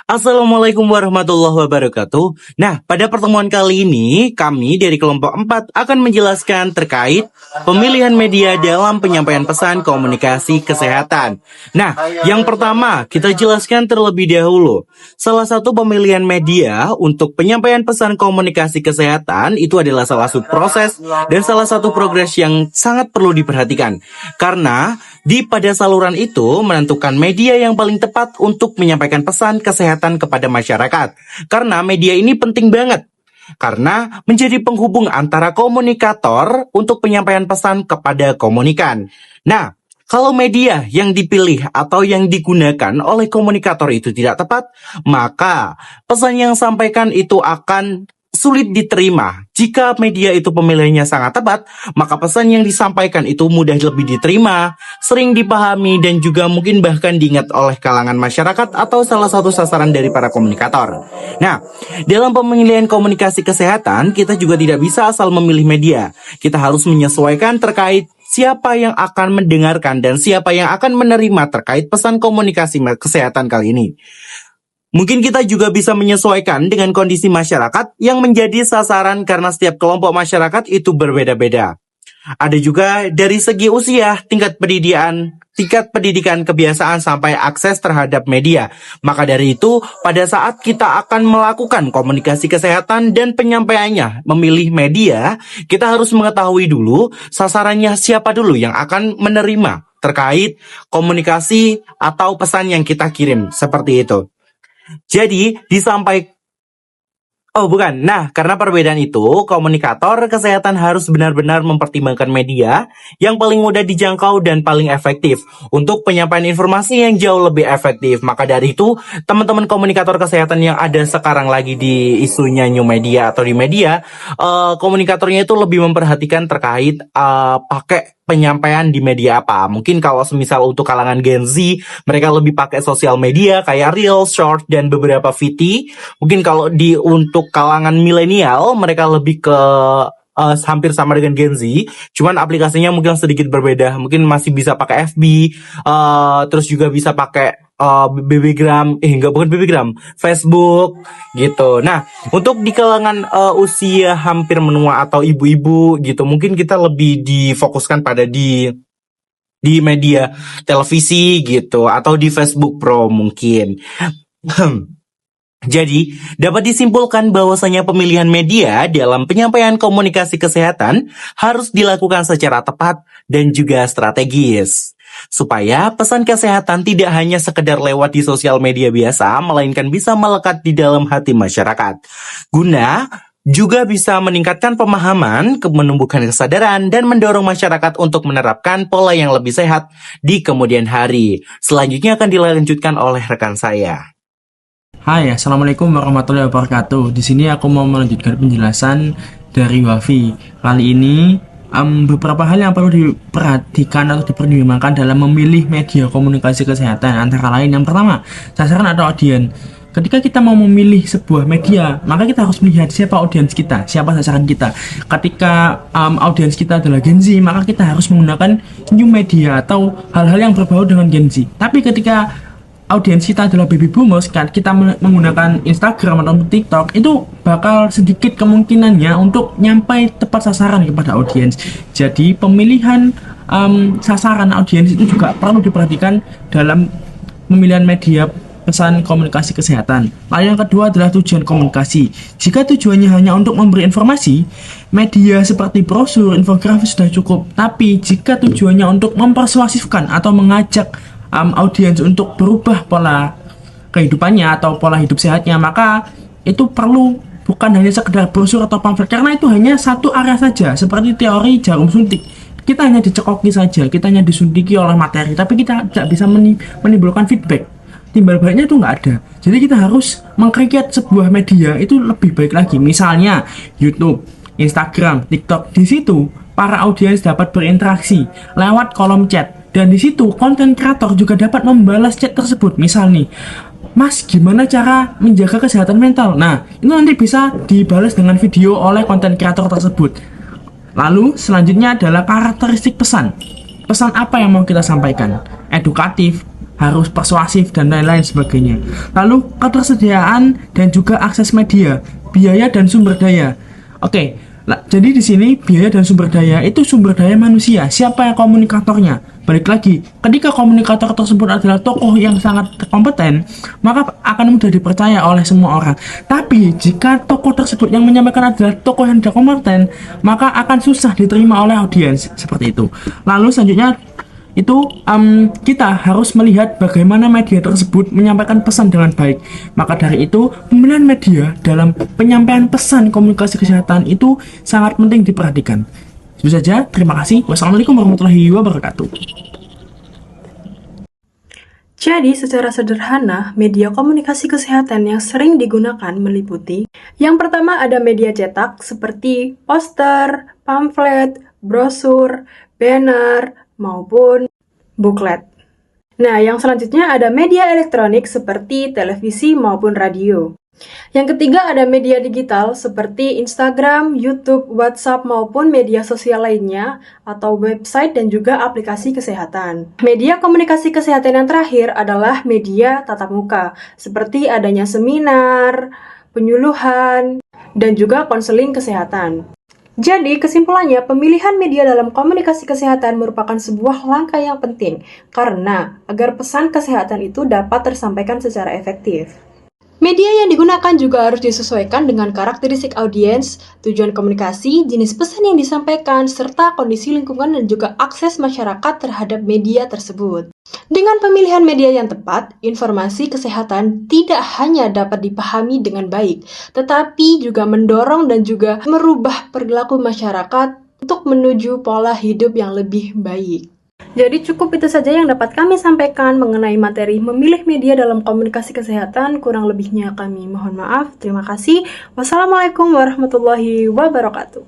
Assalamualaikum warahmatullahi wabarakatuh. Nah, pada pertemuan kali ini, kami dari kelompok 4 akan menjelaskan terkait pemilihan media dalam penyampaian pesan komunikasi kesehatan. Nah, yang pertama, kita jelaskan terlebih dahulu. Salah satu pemilihan media untuk penyampaian pesan komunikasi kesehatan itu adalah salah satu proses dan salah satu progres yang sangat perlu diperhatikan. Karena pada saluran itu menentukan media yang paling tepat untuk menyampaikan pesan kesehatan kepada masyarakat. Karena media ini penting banget. Karena menjadi penghubung antara komunikator untuk penyampaian pesan kepada komunikan. Nah, kalau media yang dipilih atau yang digunakan oleh komunikator itu tidak tepat, maka pesan yang disampaikan itu akan sulit diterima. Jika media itu pemilihannya sangat tepat, maka pesan yang disampaikan itu mudah lebih diterima, sering dipahami, dan juga mungkin bahkan diingat oleh kalangan masyarakat atau salah satu sasaran dari para komunikator. Nah, dalam pemilihan komunikasi kesehatan, kita juga tidak bisa asal memilih media. Kita harus menyesuaikan terkait siapa yang akan mendengarkan dan siapa yang akan menerima terkait pesan komunikasi kesehatan kali ini. Mungkin kita juga bisa menyesuaikan dengan kondisi masyarakat yang menjadi sasaran karena setiap kelompok masyarakat itu berbeda-beda. Ada juga dari segi usia, tingkat pendidikan, kebiasaan sampai akses terhadap media. Maka dari itu, pada saat kita akan melakukan komunikasi kesehatan dan penyampaiannya memilih media, kita harus mengetahui dulu sasarannya siapa dulu yang akan menerima terkait komunikasi atau pesan yang kita kirim, seperti itu. Jadi karena perbedaan itu, komunikator kesehatan harus benar-benar mempertimbangkan media yang paling mudah dijangkau dan paling efektif untuk penyampaian informasi yang jauh lebih efektif. Maka dari itu, teman-teman komunikator kesehatan yang ada sekarang lagi di isunya new media atau di media, komunikatornya itu lebih memperhatikan terkait pakai penyampaian di media apa. Mungkin kalau semisal untuk kalangan Gen Z, mereka lebih pakai sosial media kayak Reels, Short, dan beberapa VT. Mungkin kalau untuk kalangan milenial, mereka lebih ke hampir sama dengan Gen Z, cuman aplikasinya mungkin sedikit berbeda. Mungkin masih bisa pakai FB, terus juga bisa pakai Facebook gitu. Nah, untuk di kalangan usia hampir menua atau ibu-ibu gitu, mungkin kita lebih difokuskan pada di media televisi gitu atau di Facebook Pro mungkin. Jadi, dapat disimpulkan bahwasanya pemilihan media dalam penyampaian komunikasi kesehatan harus dilakukan secara tepat dan juga strategis. Supaya pesan kesehatan tidak hanya sekedar lewat di sosial media biasa, melainkan bisa melekat di dalam hati masyarakat. Guna juga bisa meningkatkan pemahaman, menumbuhkan kesadaran, dan mendorong masyarakat untuk menerapkan pola yang lebih sehat di kemudian hari. Selanjutnya akan dilanjutkan oleh rekan saya. Hai, assalamualaikum warahmatullahi wabarakatuh. Di sini aku mau melanjutkan penjelasan dari Wafi. Kali ini beberapa hal yang perlu diperhatikan atau dipertimbangkan dalam memilih media komunikasi kesehatan. Antara lain, yang pertama, sasaran atau audiens. Ketika kita mau memilih sebuah media, maka kita harus melihat siapa audiens kita, siapa sasaran kita. Ketika audiens kita adalah Gen Z, maka kita harus menggunakan new media atau hal-hal yang berbau dengan Gen Z. Tapi ketika audiens kita adalah baby boomers, kan kita menggunakan Instagram atau TikTok, itu bakal sedikit kemungkinannya untuk nyampai tepat sasaran kepada audiens. Jadi pemilihan sasaran audiens itu juga perlu diperhatikan dalam pemilihan media pesan komunikasi kesehatan. Lalu yang kedua adalah tujuan komunikasi. Jika tujuannya hanya untuk memberi informasi, media seperti brosur, infografis sudah cukup. Tapi jika tujuannya untuk mempersuasifkan atau mengajak audiens untuk berubah pola kehidupannya atau pola hidup sehatnya, maka itu perlu bukan hanya sekedar brosur atau pamflet, karena itu hanya satu area saja, seperti teori jarum suntik. Kita hanya dicekoki saja, kita hanya disundiki oleh materi, tapi kita tidak bisa menimbulkan feedback. Timbal baliknya itu nggak ada. Jadi kita harus mengkreat sebuah media itu lebih baik lagi. Misalnya YouTube, Instagram, TikTok. Di situ para audiens dapat berinteraksi lewat kolom chat. Dan di situ konten kreator juga dapat membalas chat tersebut. Misal nih, Mas, gimana cara menjaga kesehatan mental? Nah, itu nanti bisa dibalas dengan video oleh konten kreator tersebut. Lalu selanjutnya adalah karakteristik pesan. Pesan apa yang mau kita sampaikan? Edukatif, harus persuasif dan lain-lain sebagainya. Lalu ketersediaan dan juga akses media, biaya dan sumber daya. Oke, jadi di sini biaya dan sumber daya itu sumber daya manusia. Siapa yang komunikatornya? Balik lagi, ketika komunikator tersebut adalah tokoh yang sangat kompeten, maka akan mudah dipercaya oleh semua orang. Tapi jika tokoh tersebut yang menyampaikan adalah tokoh yang tidak kompeten, maka akan susah diterima oleh audiens seperti itu. Lalu selanjutnya itu kita harus melihat bagaimana media tersebut menyampaikan pesan dengan baik. Maka dari itu pemilihan media dalam penyampaian pesan komunikasi kesehatan itu sangat penting diperhatikan. Itu saja, terima kasih. Wassalamualaikum warahmatullahi wabarakatuh. Jadi, secara sederhana, media komunikasi kesehatan yang sering digunakan meliputi yang pertama ada media cetak seperti poster, pamflet, brosur, banner, maupun buklet. Nah, yang selanjutnya ada media elektronik seperti televisi maupun radio. Yang ketiga ada media digital seperti Instagram, YouTube, WhatsApp maupun media sosial lainnya atau website dan juga aplikasi kesehatan. Media komunikasi kesehatan yang terakhir adalah media tatap muka seperti adanya seminar, penyuluhan, dan juga konseling kesehatan. Jadi, kesimpulannya, pemilihan media dalam komunikasi kesehatan merupakan sebuah langkah yang penting karena agar pesan kesehatan itu dapat tersampaikan secara efektif. Media yang digunakan juga harus disesuaikan dengan karakteristik audiens, tujuan komunikasi, jenis pesan yang disampaikan, serta kondisi lingkungan dan juga akses masyarakat terhadap media tersebut. Dengan pemilihan media yang tepat, informasi kesehatan tidak hanya dapat dipahami dengan baik, tetapi juga mendorong dan juga merubah perilaku masyarakat untuk menuju pola hidup yang lebih baik. Jadi cukup itu saja yang dapat kami sampaikan mengenai materi memilih media dalam komunikasi kesehatan. Kurang lebihnya kami mohon maaf. Terima kasih. Wassalamualaikum warahmatullahi wabarakatuh.